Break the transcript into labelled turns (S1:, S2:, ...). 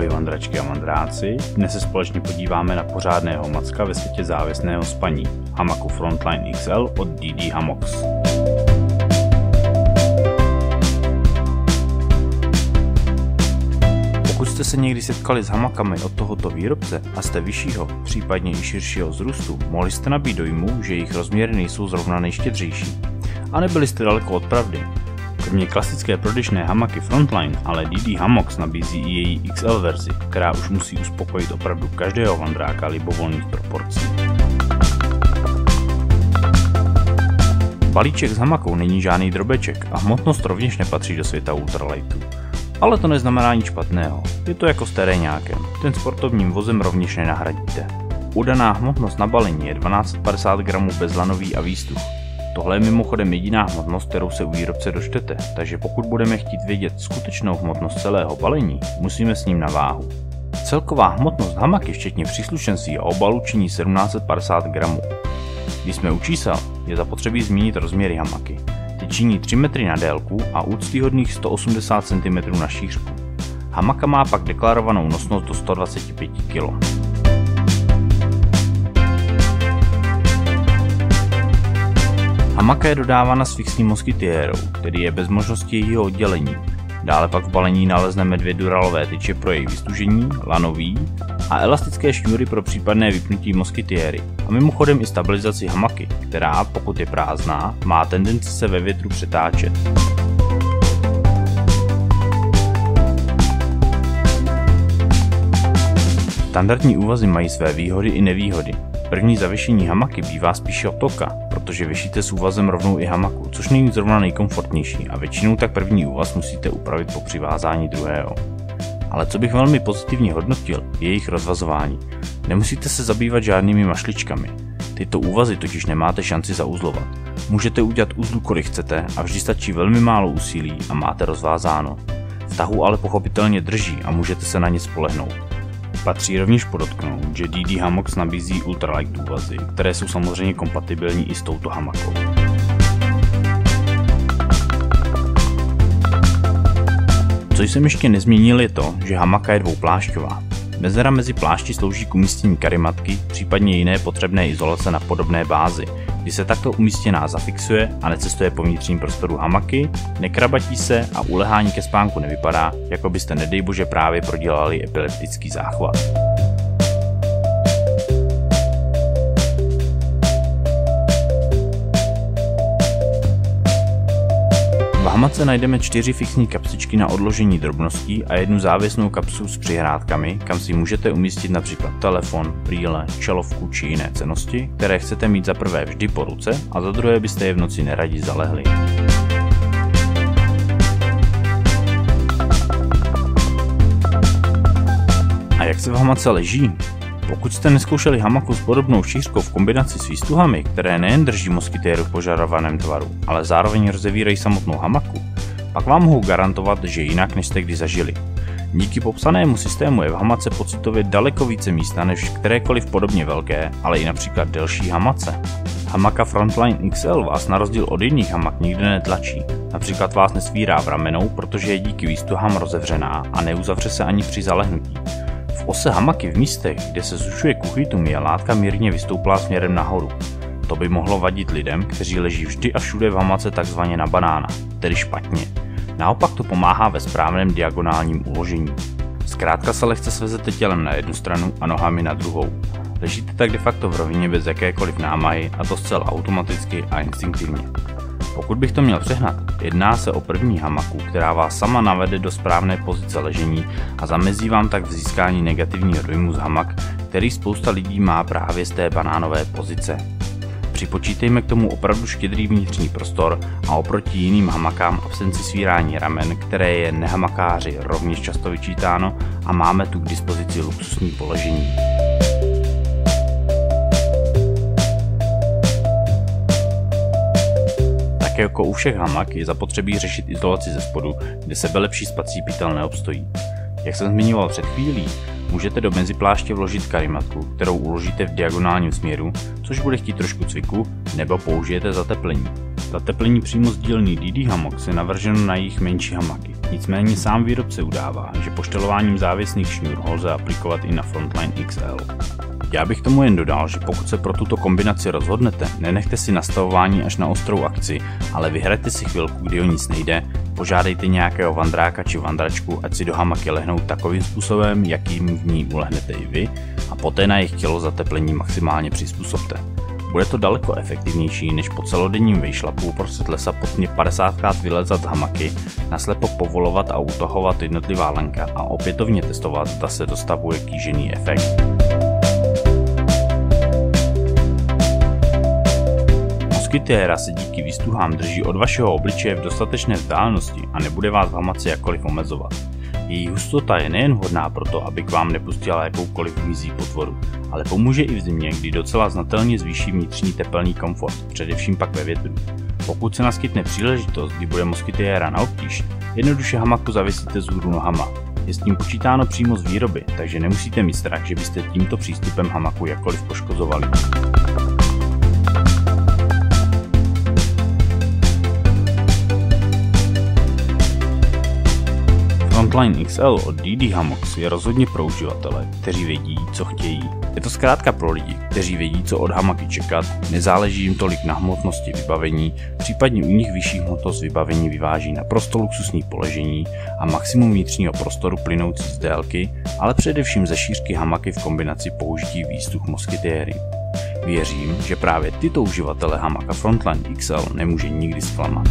S1: Ahoj vandračky a vandráci, dnes se společně podíváme na pořádného macka ve světě závěsného spaní, hamaku Frontline XL od DD Hammocks. Pokud jste se někdy setkali s hamakami od tohoto výrobce a jste vyššího, případně i širšího vzrůstu, mohli jste nabít dojmu, že jejich rozměry nejsou zrovna nejštědřejší. A nebyli jste daleko od pravdy. Kromě klasické prodyšné hamaky Frontline, ale DD Hammocks nabízí i její XL verzi, která už musí uspokojit opravdu každého vandráka libovolných proporcí. Balíček s hamakou není žádný drobeček a hmotnost rovněž nepatří do světa ultralightů. Ale to neznamená nic špatného, je to jako s teréňákem, ten sportovním vozem rovněž nenahradíte. Udaná hmotnost na balení je 1250 gramů bezlanový a výstup. Tohle je mimochodem jediná hmotnost, kterou se u výrobce dočtete, takže pokud budeme chtít vědět skutečnou hmotnost celého balení, musíme s ním na váhu. Celková hmotnost hamaky včetně příslušenství a obalu činí 1750 gramů. Když jsme u čísel, je zapotřebí zmínit rozměry hamaky. Ty činí 3 metry na délku a úctyhodných 180 cm na šířku. Hamaka má pak deklarovanou nosnost do 125 kg. Hamaka je dodávána s fixním moskytiérou, který je bez možnosti jejího oddělení. Dále pak v balení nalezneme 2 duralové tyče pro její vystužení, lanový a elastické šňůry pro případné vypnutí moskytiéry. A mimochodem i stabilizaci hamaky, která, pokud je prázdná, má tendenci se ve větru přetáčet. Standardní úvazy mají své výhody i nevýhody. První zavěšení hamaky bývá spíše otoka, protože věšíte s úvazem rovnou i hamaku, což není zrovna nejkomfortnější a většinou tak první úvaz musíte upravit po přivázání druhého. Ale co bych velmi pozitivně hodnotil, je jejich rozvazování. Nemusíte se zabývat žádnými mašličkami. Tyto úvazy totiž nemáte šanci zauzlovat. Můžete udělat uzlu, kolik chcete a vždy stačí velmi málo úsilí a máte rozvázáno. V tahu ale pochopitelně drží a můžete se na ně spolehnout. Patří rovněž podotknout, že DD Hammocks nabízí ultralight úvazy, které jsou samozřejmě kompatibilní i s touto hamakou. Co jsem ještě nezmínil je to, že hamaka je dvouplášťová. Mezera mezi plášti slouží k umístění karimatky, případně jiné potřebné izolace na podobné bázi, kdy se takto umístěná zafixuje a necestuje po vnitřním prostoru hamaky, nekrabatí se a ulehání ke spánku nevypadá, jako byste nedej bože právě prodělali epileptický záchvat. V hamace najdeme 4 fixní kapsičky na odložení drobností a jednu závěsnou kapsu s přihrádkami, kam si můžete umístit například telefon, brýle, čelovku či jiné cennosti, které chcete mít za prvé vždy po ruce a za druhé byste je v noci neradi zalehli. A jak se v hamace leží? Pokud jste nezkoušeli hamaku s podobnou šířkou v kombinaci s výstuhami, které nejen drží moskytéru v požadovaném tvaru, ale zároveň rozevírají samotnou hamaku, pak vám mohu garantovat, že jinak než jste kdy zažili. Díky popsanému systému je v hamace pocitově daleko více místa než v kterékoliv podobně velké, ale i například delší hamace. Hamaka Frontline XL vás na rozdíl od jiných hamak nikdy netlačí, například vás nesvírá v ramenou, protože je díky výstuhám rozevřená a neuzavře se ani při zalehnutí. V ose hamaky v místech, kde se zužuje kuchytum, je látka mírně vystouplá směrem nahoru. To by mohlo vadit lidem, kteří leží vždy a všude v hamace takzvaně na banána, tedy špatně. Naopak to pomáhá ve správném diagonálním uložení. Zkrátka se lehce svezete tělem na jednu stranu a nohami na druhou. Ležíte tak de facto v rovině bez jakékoliv námahy a to zcela automaticky a instinktivně. Pokud bych to měl přehnat, jedná se o první hamaku, která vás sama navede do správné pozice ležení a zamezí vám tak v získání negativního dojmu z hamak, který spousta lidí má právě z té banánové pozice. Připočítejme k tomu opravdu štědrý vnitřní prostor a oproti jiným hamakám absenci svírání ramen, které je nehamakáři rovněž často vyčítáno, a máme tu k dispozici luxusní položení. Tak jako u všech hamak je zapotřebí řešit izolaci ze spodu, kde sebelepší spací pytel neobstojí. Jak jsem zmiňoval před chvílí, můžete do mezipláště vložit karimatku, kterou uložíte v diagonálním směru, což bude chtít trošku cviku, nebo použijete zateplení. Zateplení přímo z dílny DD Hammocks je navrženo na jejich menší hamaky. Nicméně sám výrobce udává, že poštelováním závěsných šňůr lze aplikovat i na Frontline XL. Já bych tomu jen dodal, že pokud se pro tuto kombinaci rozhodnete, nenechte si nastavování až na ostrou akci, ale vyhrajte si chvilku, kdy o nic nejde, požádejte nějakého vandráka či vandračku, ať si do hamaky lehnou takovým způsobem, jakým v ní ulehnete i vy, a poté na jejich tělo zateplení maximálně přizpůsobte. Bude to daleko efektivnější, než po celodenním vyšlapu uprostřed lesa potně 50krát vylezat z hamaky, naslepo povolovat a utahovat jednotlivá lanka a opětovně testovat, zda se dostavuje kýžený efekt. Mosquitéra se díky výstuhám drží od vašeho obličeje v dostatečné vzdálenosti a nebude vás v hamace jakkoliv omezovat. Její hustota je nejen vhodná proto, aby k vám nepustila jakoukoliv mizí potvoru, ale pomůže i v zimě, kdy docela znatelně zvýší vnitřní tepelný komfort, především pak ve větru. Pokud se naskytne příležitost, kdy bude mosquitéra na obtíž, jednoduše hamaku zavěsíte vzhůru nohama. Je s tím počítáno přímo z výroby, takže nemusíte mít strach, že byste tímto přístupem hamaku jakkoliv poškozovali. Frontline XL od DD Hammocks je rozhodně pro uživatele, kteří vědí, co chtějí. Je to zkrátka pro lidi, kteří vědí, co od hamaky čekat, nezáleží jim tolik na hmotnosti vybavení, případně u nich vyšší hmotnost vybavení vyváží naprosto luxusní poležení a maximum vnitřního prostoru plynoucí z délky, ale především ze šířky hamaky v kombinaci použití výstuh mosquitéry. Věřím, že právě tyto uživatele hamaka Frontline XL nemůže nikdy zklamat.